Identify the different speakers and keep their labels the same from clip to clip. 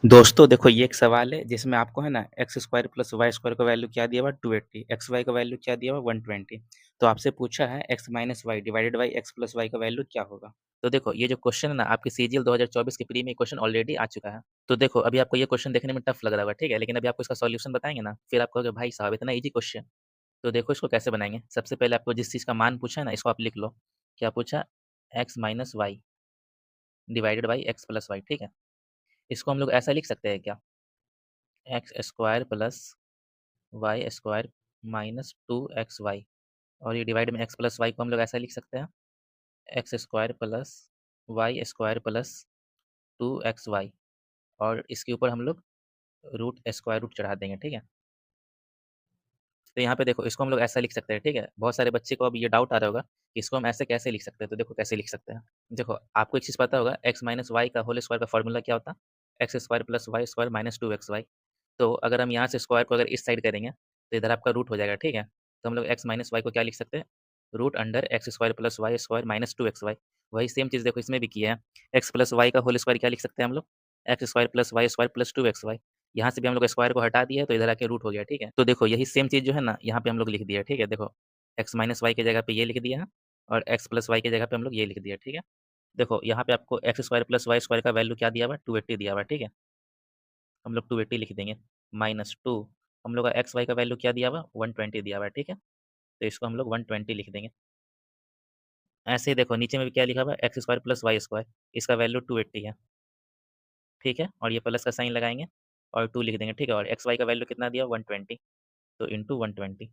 Speaker 1: दोस्तों देखो ये एक सवाल है जिसमें आपको है ना x square plus y square का वैल्यू क्या दिया हुआ 280 एक्स वाई का वैल्यू क्या दिया हुआ 120। तो आपसे पूछा है x minus y divided by x plus y का वैल्यू क्या होगा। तो देखो ये जो क्वेश्चन है ना आपके सीजीएल 2024 के प्री में क्वेश्चन ऑलरेडी आ चुका है। तो देखो अभी आपको ये क्वेश्चन देखने में टफ लग रहा होगा, ठीक है, लेकिन अभी आपको इसका सॉल्यूशन बताएंगे ना, फिर आप कहोगे भाई साहब इतना इजी क्वेश्चन। तो देखो इसको कैसे बनाएंगे। सबसे पहले आपको जिस चीज़ का मान पूछा है ना इसको आप लिख लो। क्या पूछा? X minus y divided by x plus y, ठीक है। इसको हम लोग ऐसा लिख सकते हैं क्या? X square plus y square minus 2xy, और ये डिवाइड में एक्स प्लस वाई को हम लोग ऐसा लिख सकते हैं x square plus y square plus 2xy, और इसके ऊपर हम लोग रूट स्क्वायर रूट चढ़ा देंगे, ठीक है। तो यहाँ पे देखो इसको हम लोग ऐसा लिख सकते हैं, ठीक है। बहुत सारे बच्चे को अब ये डाउट आ रहा होगा कि इसको हम ऐसे कैसे लिख सकते हैं। तो देखो कैसे लिख सकते हैं। देखो आपको एक चीज़ पता होगा एक्स माइनस वाई का होल स्क्वायर का फॉर्मूला क्या होता है? X square plus y square minus 2xy। तो अगर हम यहाँ से स्क्वायर को अगर इस साइड करेंगे तो इधर आपका रूट हो जाएगा, ठीक है। तो हम लोग एक्स माइनस वाई को क्या लिख सकते हैं? Root under x square plus y square minus 2xy। वही सेम चीज़ देखो इसमें भी किया है। एक्स प्लस वाई का होल स्क्वायर क्या लिख सकते हैं हम लोग? X square plus y square plus 2xy। यहाँ से भी हम लोग स्क्वायर को हटा दिया तो इधर आके रूट हो गया, ठीक है। तो देखो यही सेम चीज़ जो है ना यहाँ पे हम लोग लिख दिया, ठीक है। देखो एक्स माइनस वाई की जगह पे ये लिख दिया है, और एक्स प्लस वाई की जगह पे हम लोग ये लिख दिया, ठीक है। देखो यहाँ पे आपको x square plus y square का वैल्यू क्या दिया हुआ है? 280 दिया हुआ है, ठीक है। हम लोग 280 लिख देंगे माइनस 2। हम लोग का एक्स वाई का वैल्यू क्या दिया हुआ? 120 दिया हुआ है, ठीक है। तो इसको हम लोग 120 लिख देंगे। ऐसे ही देखो नीचे में भी क्या लिखा हुआ है? X square plus y square, इसका वैल्यू 280 है, ठीक है। और ये प्लस का साइन लगाएंगे और 2 लिख देंगे, ठीक है। और एक्स वाई का वैल्यू कितना दिया? 120। तो इंटू 120,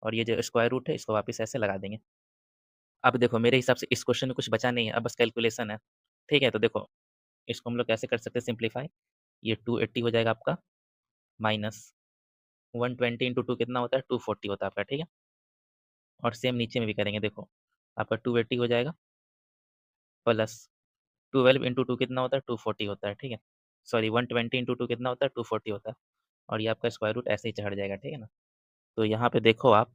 Speaker 1: और ये जो स्क्वायर रूट है इसको वापस ऐसे लगा देंगे। अब देखो मेरे हिसाब से इस क्वेश्चन में कुछ बचा नहीं है, अब बस कैलकुलेशन है, ठीक है। तो देखो इसको हम लोग कैसे कर सकते हैं सिंप्लीफाई। ये 280 हो जाएगा आपका, माइनस 120 इंटू 2 कितना होता है? 240 होता है आपका, ठीक है। और सेम नीचे में भी करेंगे, देखो आपका 280 हो जाएगा, प्लस 12 इंटू 2 कितना होता है? 240 होता है, ठीक है। सॉरी 120 इंटू 2 कितना होता है? 240 होता है। और ये आपका स्क्वायर रूट ऐसे ही चढ़ जाएगा, ठीक है ना। तो यहाँ पे देखो आप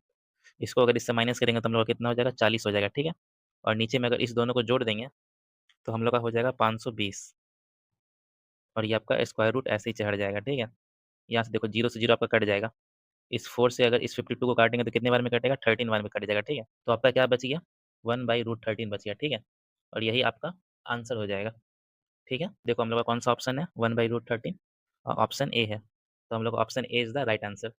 Speaker 1: इसको अगर इससे माइनस करेंगे तो हम लोग का कितना हो जाएगा? 40 हो जाएगा, ठीक है। और नीचे में अगर इस दोनों को जोड़ देंगे तो हम लोग का हो जाएगा 520, और ये आपका स्क्वायर रूट ऐसे ही चढ़ जाएगा, ठीक है। यहाँ से देखो जीरो से जीरो आपका कट जाएगा। इस 4 से अगर इस 52 को काटेंगे तो कितने बार में कटेगा? 13 बार में कट जाएगा, ठीक है। तो आपका क्या बच गया? 1/√13 बच गया, ठीक है। और यही आपका आंसर हो जाएगा, ठीक है। देखो हम लोग का कौन सा ऑप्शन है? 1/√13, और ऑप्शन ए है। तो हम लोग option A is the right answer.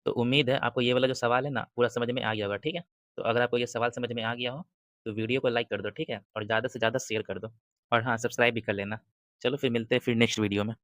Speaker 1: तो उम्मीद है आपको ये वाला जो सवाल है ना पूरा समझ में आ गया होगा, ठीक है। तो अगर आपको ये सवाल समझ में आ गया हो तो वीडियो को लाइक कर दो, ठीक है, और ज़्यादा से ज़्यादा शेयर कर दो, और हाँ सब्सक्राइब भी कर लेना। चलो फिर मिलते हैं फिर नेक्स्ट वीडियो में।